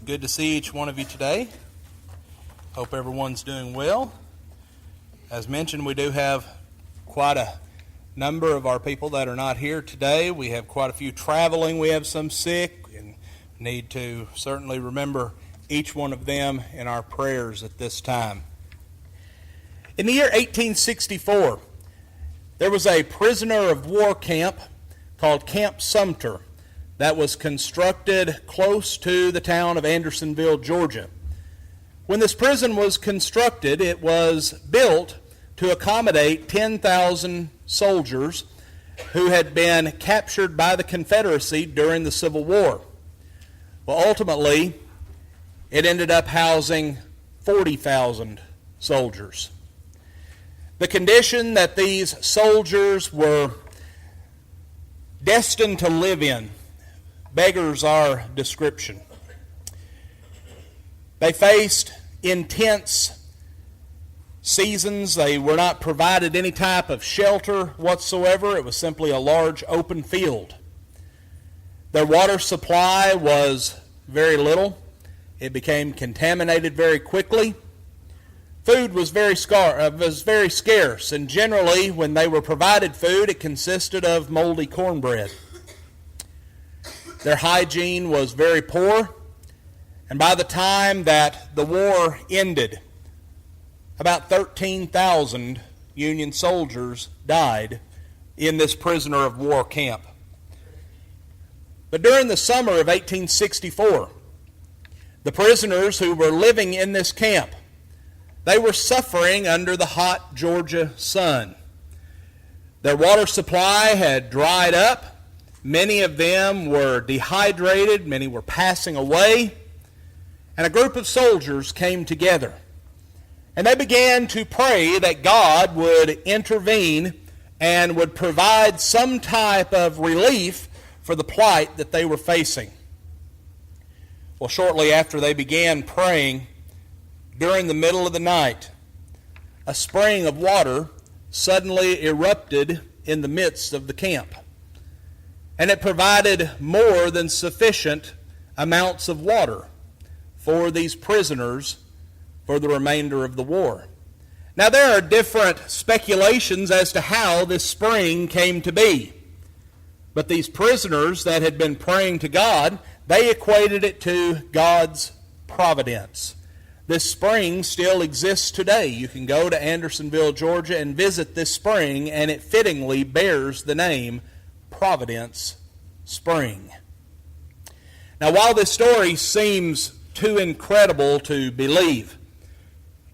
Good to see each one of you today. Hope everyone's doing well. As mentioned, we do have quite a number of our people that are not here today. We have quite a few traveling. We have some sick and need to certainly remember each one of them in our prayers at this time. In the year 1864, there was a prisoner of war camp called Camp Sumter that was constructed close to the town of Andersonville, Georgia. When this prison was constructed, it was built to accommodate 10,000 soldiers who had been captured by the Confederacy during the Civil War. Well, ultimately, it ended up housing 40,000 soldiers. The condition that these soldiers were destined to live in beggars our description. They faced intense seasons. They were not provided any type of shelter whatsoever. It was simply a large open field. Their water supply was very little. It became contaminated very quickly. Food was very scarce, and generally when they were provided food, it consisted of moldy cornbread. Their hygiene was very poor, and by the time that the war ended, about 13,000 Union soldiers died in this prisoner of war camp. But during the summer of 1864, the prisoners who were living in this camp, they were suffering under the hot Georgia sun. Their water supply had dried up. Many of them were dehydrated. Many were passing away. And a group of soldiers came together. And they began to pray that God would intervene and would provide some type of relief for the plight that they were facing. Well, shortly after they began praying, during the middle of the night, a spring of water suddenly erupted in the midst of the camp. And it provided more than sufficient amounts of water for these prisoners for the remainder of the war. Now, there are different speculations as to how this spring came to be. But these prisoners that had been praying to God, they equated it to God's providence. This spring still exists today. You can go to Andersonville, Georgia, and visit this spring, and it fittingly bears the name Providence Spring. Now, while this story seems too incredible to believe,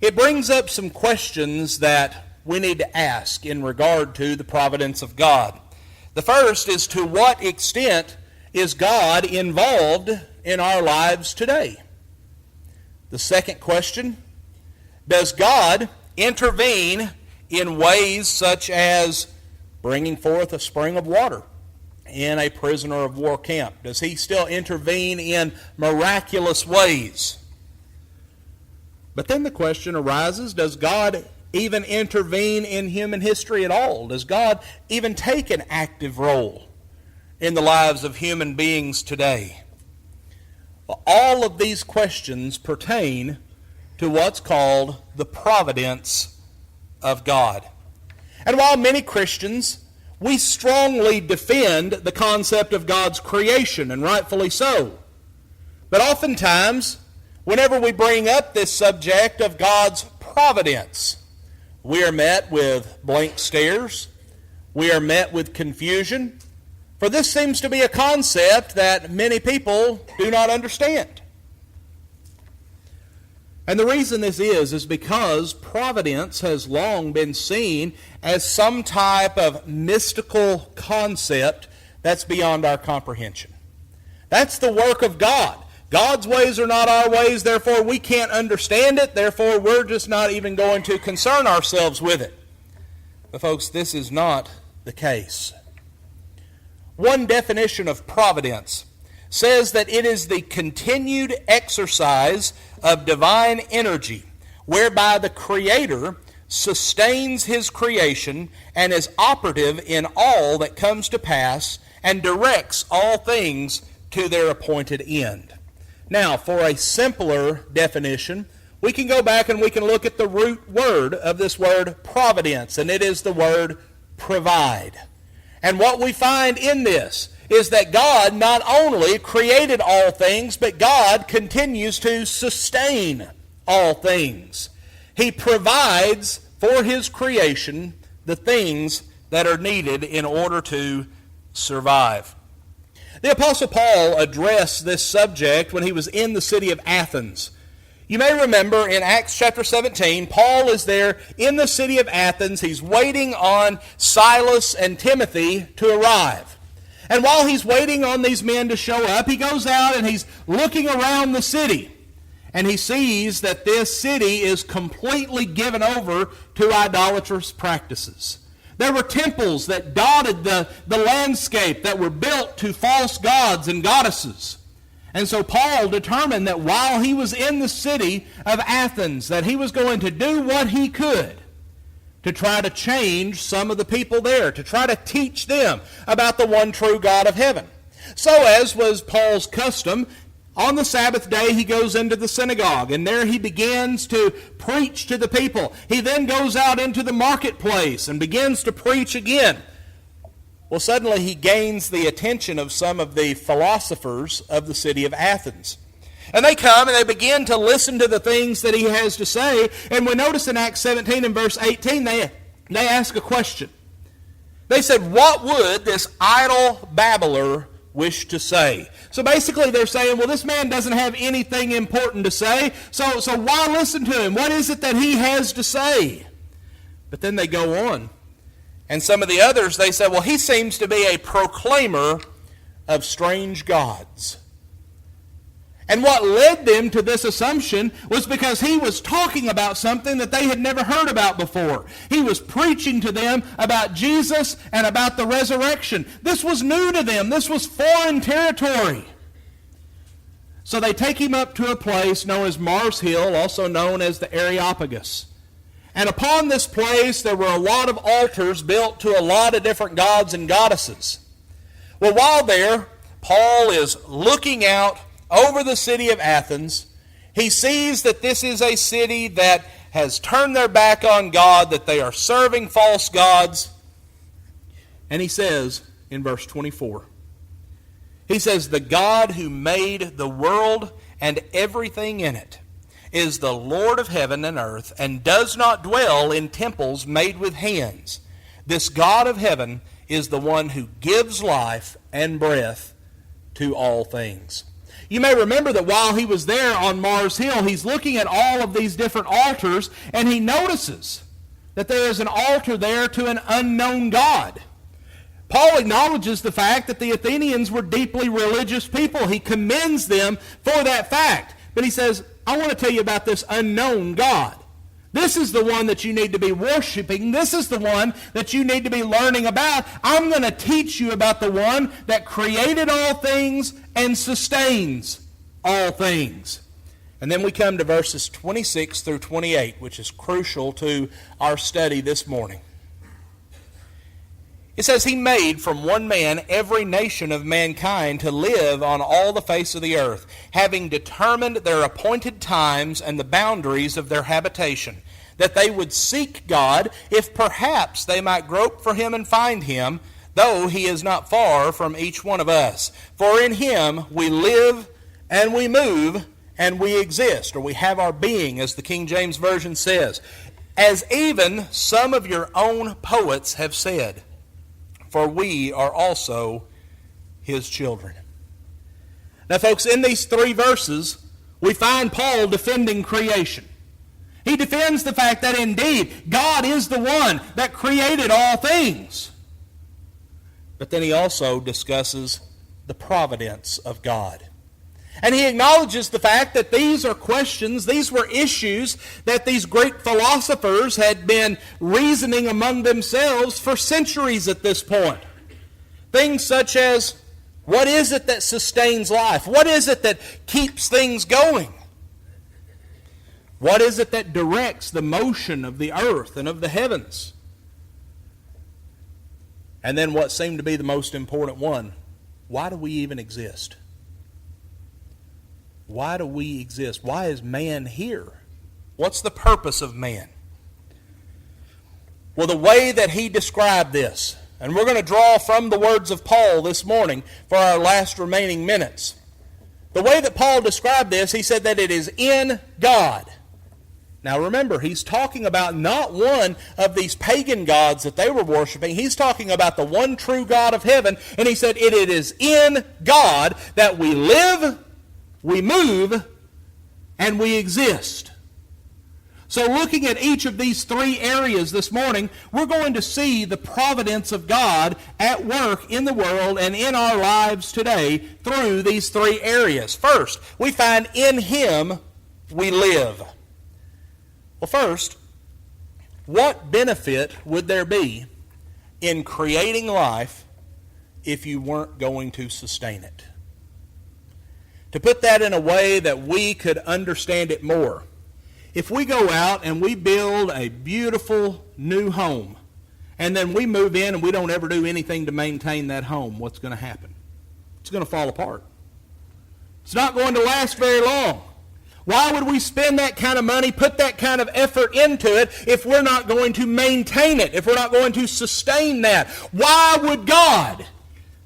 it brings up some questions that we need to ask in regard to the providence of God. The first is, to what extent is God involved in our lives today? The second question, does God intervene in ways such as bringing forth a spring of water in a prisoner of war camp? Does he still intervene in miraculous ways? But then the question arises, does God even intervene in human history at all? Does God even take an active role in the lives of human beings today? Well, all of these questions pertain to what's called the providence of God. And while many Christians, we strongly defend the concept of God's creation, and rightfully so. But oftentimes, whenever we bring up this subject of God's providence, we are met with blank stares. We are met with confusion. For this seems to be a concept that many people do not understand. And the reason this is because providence has long been seen as some type of mystical concept that's beyond our comprehension. That's the work of God. God's ways are not our ways, therefore we can't understand it, therefore we're just not even going to concern ourselves with it. But folks, this is not the case. One definition of providence says that it is the continued exercise of divine energy whereby the Creator sustains His creation and is operative in all that comes to pass and directs all things to their appointed end. Now, for a simpler definition, we can go back and we can look at the root word of this word providence, and it is the word provide. And what we find in this is that God not only created all things, but God continues to sustain all things. He provides for His creation the things that are needed in order to survive. The Apostle Paul addressed this subject when he was in the city of Athens. You may remember in Acts chapter 17, Paul is there in the city of Athens. He's waiting on Silas and Timothy to arrive. And while he's waiting on these men to show up, he goes out and he's looking around the city. And he sees that this city is completely given over to idolatrous practices. There were temples that dotted the landscape that were built to false gods and goddesses. And so Paul determined that while he was in the city of Athens, that he was going to do what he could to try to change some of the people there, to try to teach them about the one true God of heaven. So as was Paul's custom, on the Sabbath day he goes into the synagogue, and there he begins to preach to the people. He then goes out into the marketplace and begins to preach again. Well, suddenly he gains the attention of some of the philosophers of the city of Athens. And they come and they begin to listen to the things that he has to say. And we notice in Acts 17 and verse 18, they ask a question. They said, "What would this idle babbler wish to say?" So basically they're saying, well, this man doesn't have anything important to say, so why listen to him? What is it that he has to say? But then they go on. And some of the others, they say, well, he seems to be a proclaimer of strange gods. And what led them to this assumption was because he was talking about something that they had never heard about before. He was preaching to them about Jesus and about the resurrection. This was new to them. This was foreign territory. So they take him up to a place known as Mars Hill, also known as the Areopagus. And upon this place there were a lot of altars built to a lot of different gods and goddesses. Well, while there, Paul is looking out over the city of Athens. He sees that this is a city that has turned their back on God, that they are serving false gods. And he says in verse 24, he says, "The God who made the world and everything in it is the Lord of heaven and earth, and does not dwell in temples made with hands. This God of heaven is the one who gives life and breath to all things." You may remember that while he was there on Mars Hill, he's looking at all of these different altars, and he notices that there is an altar there to an unknown God. Paul acknowledges the fact that the Athenians were deeply religious people. He commends them for that fact. But he says, I want to tell you about this unknown God. This is the one that you need to be worshiping. This is the one that you need to be learning about. I'm going to teach you about the one that created all things and sustains all things. And then we come to verses 26 through 28, which is crucial to our study this morning. It says, "He made from one man every nation of mankind to live on all the face of the earth, having determined their appointed times and the boundaries of their habitation, that they would seek God, if perhaps they might grope for him and find him, though he is not far from each one of us. For in him we live and we move and we exist," or we have our being, as the King James Version says, "as even some of your own poets have said, for we are also his children." Now, folks, in these three verses, we find Paul defending creation. He defends the fact that indeed God is the one that created all things. But then he also discusses the providence of God. And he acknowledges the fact that these are questions, these were issues that these great philosophers had been reasoning among themselves for centuries at this point. Things such as, what is it that sustains life? What is it that keeps things going? What is it that directs the motion of the earth and of the heavens? And then what seemed to be the most important one, why do we even exist? Why do we exist? Why is man here? What's the purpose of man? Well, the way that he described this, and we're going to draw from the words of Paul this morning for our last remaining minutes. The way that Paul described this, he said that it is in God. Now remember, he's talking about not one of these pagan gods that they were worshiping. He's talking about the one true God of heaven. And he said, it is in God that we live, we move, and we exist. So looking at each of these three areas this morning, we're going to see the providence of God at work in the world and in our lives today through these three areas. First, we find in Him we live. Well, first, what benefit would there be in creating life if you weren't going to sustain it? To put that in a way that we could understand it more, if we go out and we build a beautiful new home, and then we move in and we don't ever do anything to maintain that home, what's going to happen? It's going to fall apart. It's not going to last very long. Why would we spend that kind of money, put that kind of effort into it, if we're not going to maintain it, if we're not going to sustain that? Why would God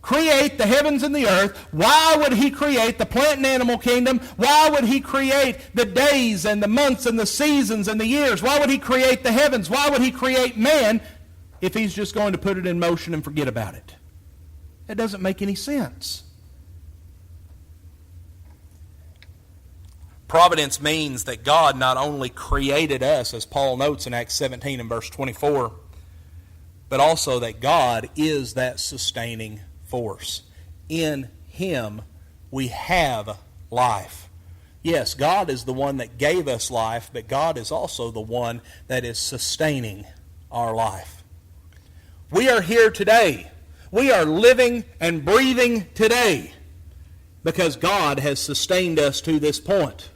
create the heavens and the earth? Why would He create the plant and animal kingdom? Why would He create the days and the months and the seasons and the years? Why would He create the heavens? Why would He create man if He's just going to put it in motion and forget about it? That doesn't make any sense. Providence means that God not only created us, as Paul notes in Acts 17 and verse 24, but also that God is that sustaining force. In Him we have life. Yes, God is the one that gave us life, but God is also the one that is sustaining our life. We are here today. We are living and breathing today because God has sustained us to this point.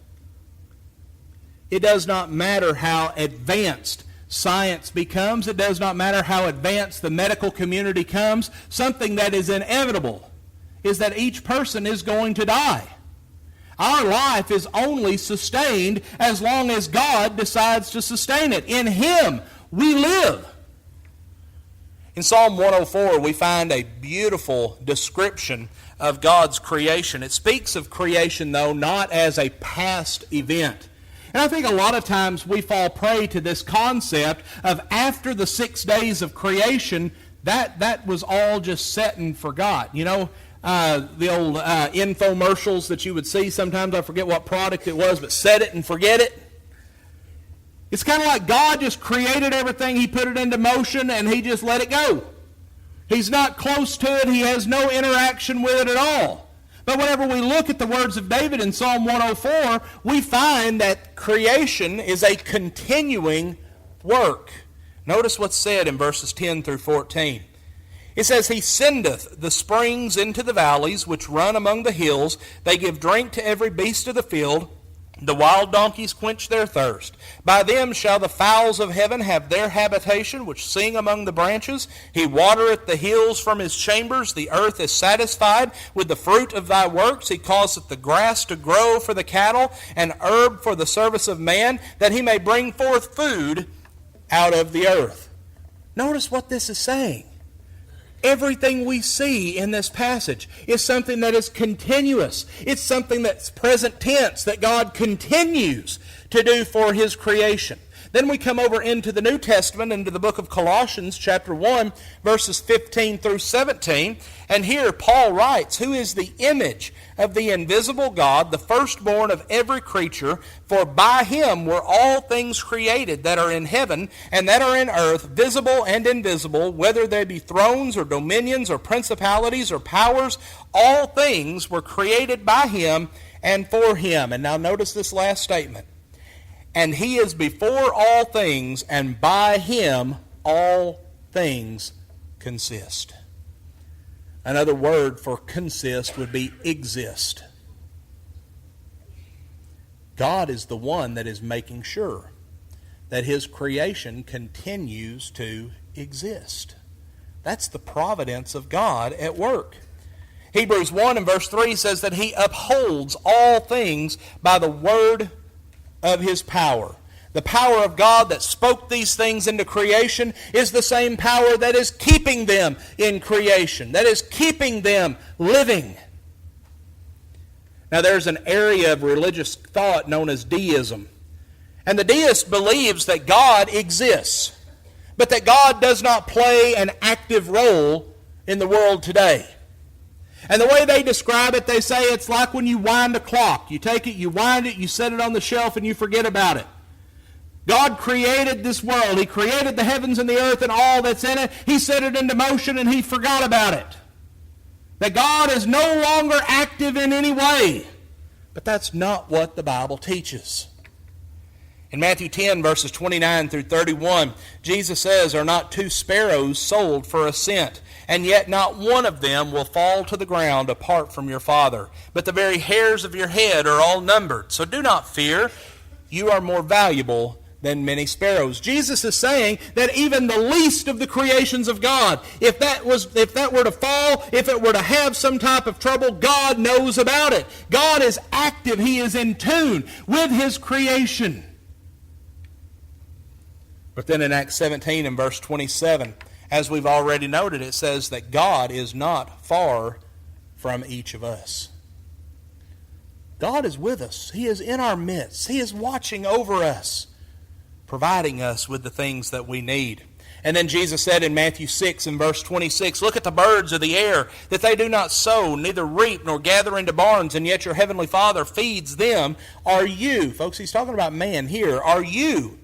It does not matter how advanced science becomes. It does not matter how advanced the medical community comes. Something that is inevitable is that each person is going to die. Our life is only sustained as long as God decides to sustain it. In Him we live. In Psalm 104, we find a beautiful description of God's creation. It speaks of creation, though, not as a past event. And I think a lot of times we fall prey to this concept of after the 6 days of creation, that was all just set and forgot. You know, the old infomercials that you would see sometimes, I forget what product it was, but set it and forget it. It's kind of like God just created everything, He put it into motion, and He just let it go. He's not close to it, He has no interaction with it at all. But whenever we look at the words of David in Psalm 104, we find that creation is a continuing work. Notice what's said in verses 10 through 14. It says, He sendeth the springs into the valleys which run among the hills. They give drink to every beast of the field. The wild donkeys quench their thirst. By them shall the fowls of heaven have their habitation, which sing among the branches. He watereth the hills from His chambers. The earth is satisfied with the fruit of Thy works. He causeth the grass to grow for the cattle, and herb for the service of man, that he may bring forth food out of the earth. Notice what this is saying. Everything we see in this passage is something that is continuous. It's something that's present tense, that God continues to do for His creation. Then we come over into the New Testament, into the book of Colossians, chapter 1, verses 15 through 17. And here Paul writes, Who is the image of the invisible God, the firstborn of every creature? For by Him were all things created that are in heaven and that are in earth, visible and invisible, whether they be thrones or dominions or principalities or powers. All things were created by Him and for Him. And now notice this last statement. And He is before all things, and by Him all things consist. Another word for consist would be exist. God is the one that is making sure that His creation continues to exist. That's the providence of God at work. Hebrews 1 and verse 3 says that he upholds all things by the word of his power. The power of God that spoke these things into creation is the same power that is keeping them in creation, that is keeping them living. Now there's an area of religious thought known as deism. And the deist believes that God exists, but that God does not play an active role in the world today. And the way they describe it, they say it's like when you wind a clock. You take it, you wind it, you set it on the shelf, and you forget about it. God created this world. He created the heavens and the earth and all that's in it. He set it into motion and he forgot about it. That God is no longer active in any way. But that's not what the Bible teaches. In Matthew 10, verses 29 through 31, Jesus says, "Are not 2 sparrows sold for a cent? And yet not one of them will fall to the ground apart from your Father. But the very hairs of your head are all numbered. So do not fear. You are more valuable than many sparrows." Jesus is saying that even the least of the creations of God, if that were to fall, if it were to have some type of trouble, God knows about it. God is active. He is in tune with his creation. But then in Acts 17 and verse 27, as we've already noted, it says that God is not far from each of us. God is with us. He is in our midst. He is watching over us, providing us with the things that we need. And then Jesus said in Matthew 6 and verse 26, "Look at the birds of the air, that they do not sow, neither reap, nor gather into barns, and yet your heavenly Father feeds them. Are you," folks, he's talking about man here, "are you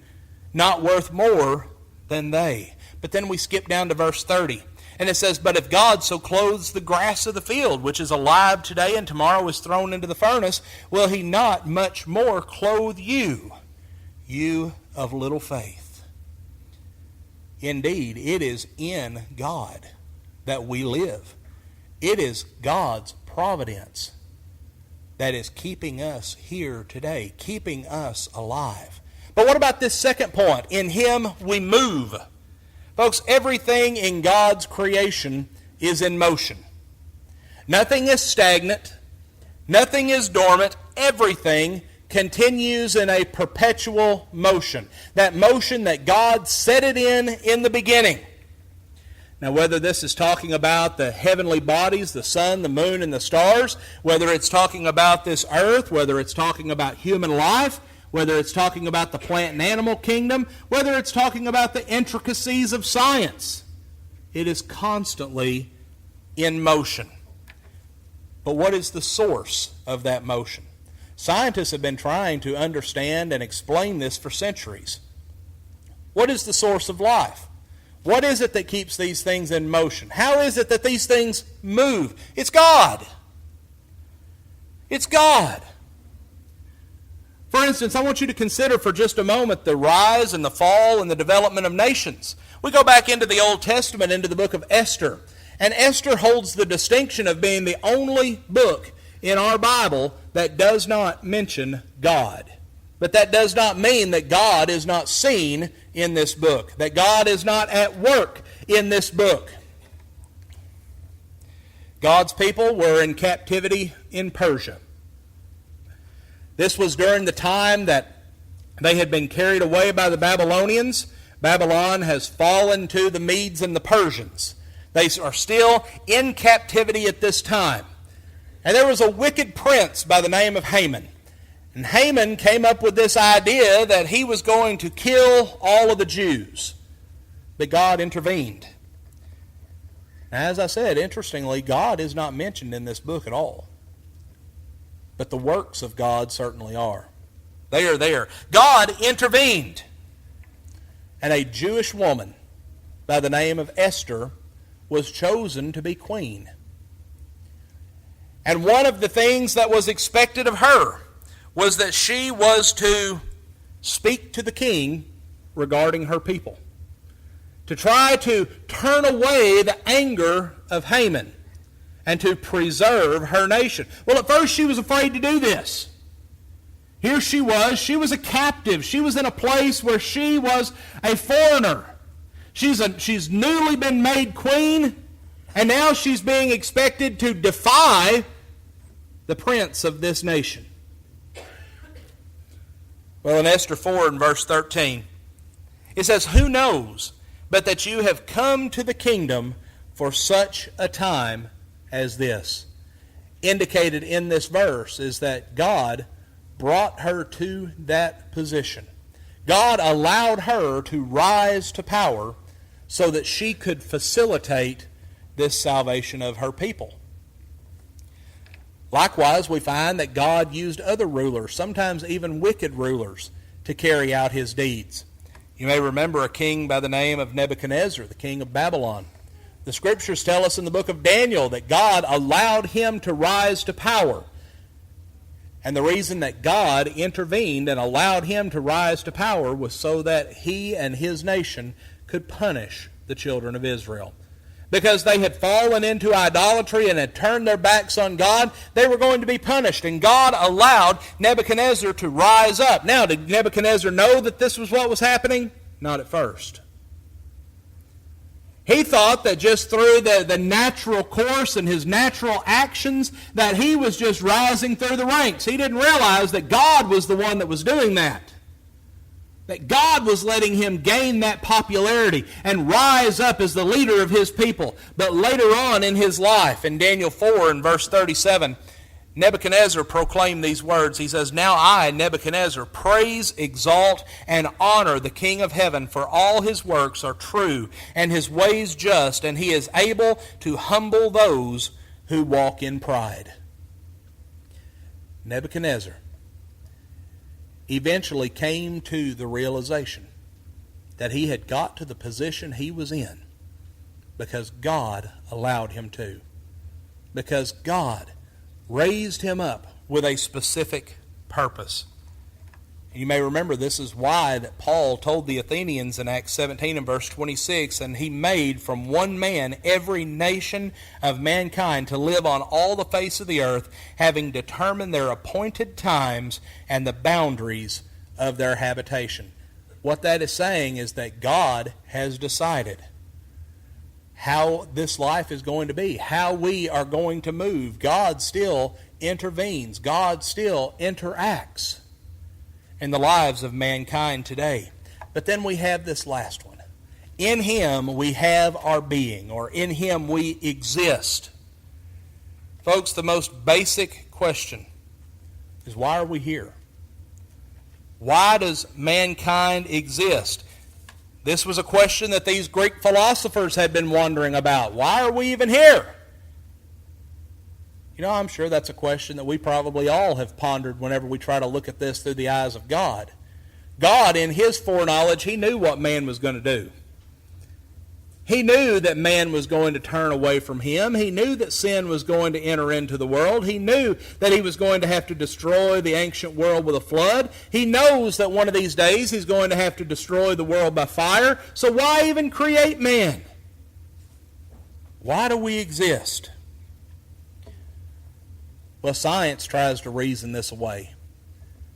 not worth more than they?" But then we skip down to verse 30. And it says, "But if God so clothes the grass of the field, which is alive today and tomorrow is thrown into the furnace, will he not much more clothe you, you of little faith?" Indeed, it is in God that we live. It is God's providence that is keeping us here today, keeping us alive. But what about this second point? In him we move. Folks, everything in God's creation is in motion. Nothing is stagnant. Nothing is dormant. Everything continues in a perpetual motion. That motion that God set it in the beginning. Now, whether this is talking about the heavenly bodies, the sun, the moon, and the stars, whether it's talking about this earth, whether it's talking about human life, whether it's talking about the plant and animal kingdom, whether it's talking about the intricacies of science, it is constantly in motion. But what is the source of that motion? Scientists have been trying to understand and explain this for centuries. What is the source of life? What is it that keeps these things in motion? How is it that these things move? It's God. It's God. For instance, I want you to consider for just a moment the rise and the fall and the development of nations. We go back into the Old Testament, into the book of Esther. And Esther holds the distinction of being the only book in our Bible that does not mention God. But that does not mean that God is not seen in this book, that God is not at work in this book. God's people were in captivity in Persia. This was during the time that they had been carried away by the Babylonians. Babylon has fallen to the Medes and the Persians. They are still in captivity at this time. And there was a wicked prince by the name of Haman. And Haman came up with this idea that he was going to kill all of the Jews. But God intervened. Now, as I said, interestingly, God is not mentioned in this book at all. But the works of God certainly are. They are there. God intervened. And a Jewish woman by the name of Esther was chosen to be queen. And one of the things that was expected of her was that she was to speak to the king regarding her people, to try to turn away the anger of Haman and to preserve her nation. Well, at first she was afraid to do this. Here she was a captive. She was in a place where she was a foreigner. She's newly been made queen, And now she's being expected to defy the prince of this nation. Well, in Esther 4 and verse 13, it says, "Who knows but that you have come to the kingdom for such a time as this?" Indicated in this verse is that God brought her to that position. God allowed her to rise to power so that she could facilitate this salvation of her people. Likewise, we find that God used other rulers, sometimes even wicked rulers, to carry out his deeds. You may remember a king by the name of Nebuchadnezzar, the king of Babylon. The scriptures tell us in the book of Daniel that God allowed him to rise to power. And the reason that God intervened and allowed him to rise to power was so that he and his nation could punish the children of Israel. Because they had fallen into idolatry and had turned their backs on God, they were going to be punished. And God allowed Nebuchadnezzar to rise up. Now, did Nebuchadnezzar know that this was what was happening? Not at first. He thought that just through the natural course and his natural actions that he was just rising through the ranks. He didn't realize that God was the one that was doing that. That God was letting him gain that popularity and rise up as the leader of his people. But later on in his life, in Daniel 4 and verse 37, Nebuchadnezzar proclaimed these words. He says, "Now I, Nebuchadnezzar, praise, exalt, and honor the King of heaven, for all his works are true, and his ways just, and he is able to humble those who walk in pride." Nebuchadnezzar eventually came to the realization that he had got to the position he was in because God allowed him to. Because God raised him up with a specific purpose. You may remember this is why that Paul told the Athenians in Acts 17 and verse 26, "And he made from one man every nation of mankind to live on all the face of the earth, having determined their appointed times and the boundaries of their habitation." What that is saying is that God has decided how this life is going to be, how we are going to move. God still intervenes. God still interacts in the lives of mankind today. But then we have this last one. In him we have our being, or in him we exist. Folks, the most basic question is, why are we here? Why does mankind exist? This was a question that these Greek philosophers had been wondering about. Why are we even here? You know, I'm sure that's a question that we probably all have pondered whenever we try to look at this through the eyes of God. God, in his foreknowledge, he knew what man was going to do. He knew that man was going to turn away from him. He knew that sin was going to enter into the world. He knew that he was going to have to destroy the ancient world with a flood. He knows that one of these days he's going to have to destroy the world by fire. So why even create man? Why do we exist? Well, science tries to reason this away.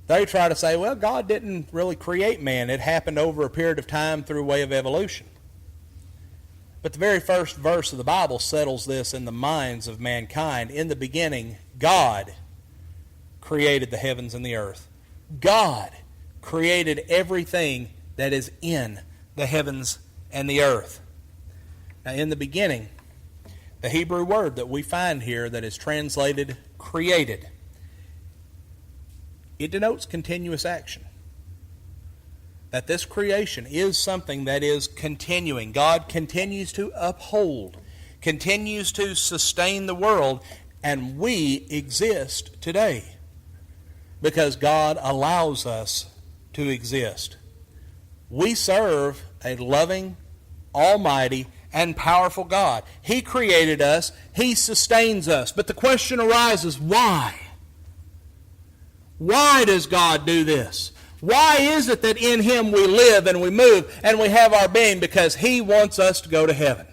They try to say, well, God didn't really create man. It happened over a period of time through way of evolution. But the very first verse of the Bible settles this in the minds of mankind. In the beginning, God created the heavens and the earth. God created everything that is in the heavens and the earth. Now, in the beginning, the Hebrew word that we find here that is translated created, it denotes continuous action. That this creation is something that is continuing. God continues to uphold, continues to sustain the world, and we exist today because God allows us to exist. We serve a loving, almighty, and powerful God. He created us. He sustains us. But the question arises, why? Why does God do this? Why is it that in him we live and we move and we have our being? Because he wants us to go to heaven.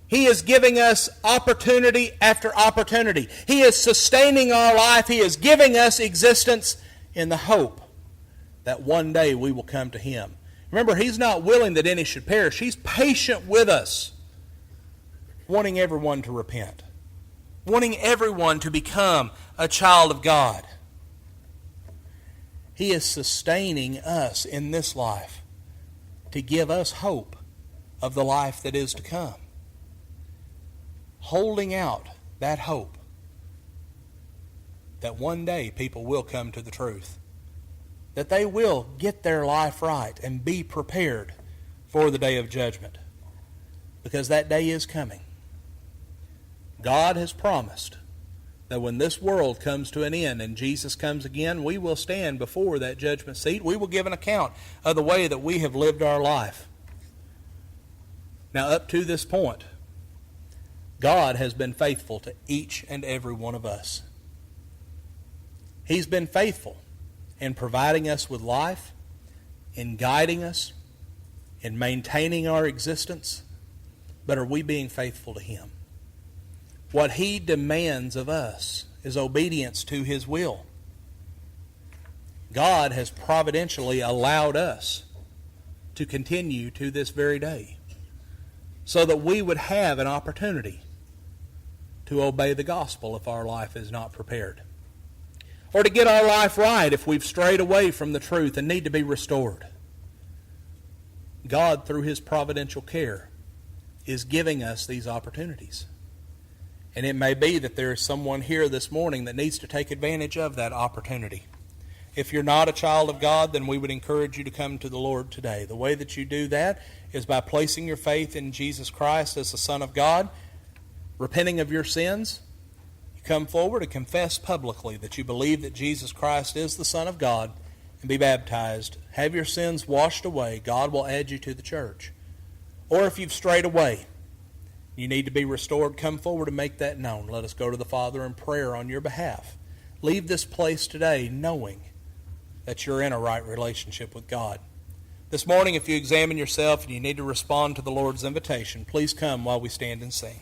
He is giving us opportunity after opportunity. He is sustaining our life. He is giving us existence in the hope that one day we will come to him. Remember, He's not willing that any should perish. He's patient with us, wanting everyone to repent, wanting everyone to become a child of God. He is sustaining us in this life to give us hope of the life that is to come. Holding out that hope that one day people will come to the truth, that they will get their life right and be prepared for the day of judgment, because that day is coming. God has promised that when this world comes to an end and Jesus comes again, we will stand before that judgment seat. We will give an account of the way that we have lived our life. Now, up to this point, God has been faithful to each and every one of us. He's been faithful in providing us with life, in guiding us, in maintaining our existence. But are we being faithful to Him? What He demands of us is obedience to His will. God has providentially allowed us to continue to this very day so that we would have an opportunity to obey the gospel if our life is not prepared, or to get our life right if we've strayed away from the truth and need to be restored. God, through His providential care, is giving us these opportunities. And it may be that there is someone here this morning that needs to take advantage of that opportunity. If you're not a child of God, then we would encourage you to come to the Lord today. The way that you do that is by placing your faith in Jesus Christ as the Son of God, repenting of your sins. You come forward and confess publicly that you believe that Jesus Christ is the Son of God, and be baptized. Have your sins washed away. God will add you to the church. Or if you've strayed away, you need to be restored, come forward and make that known. Let us go to the Father in prayer on your behalf. Leave this place today knowing that you're in a right relationship with God. This morning, if you examine yourself and you need to respond to the Lord's invitation, please come while we stand and sing.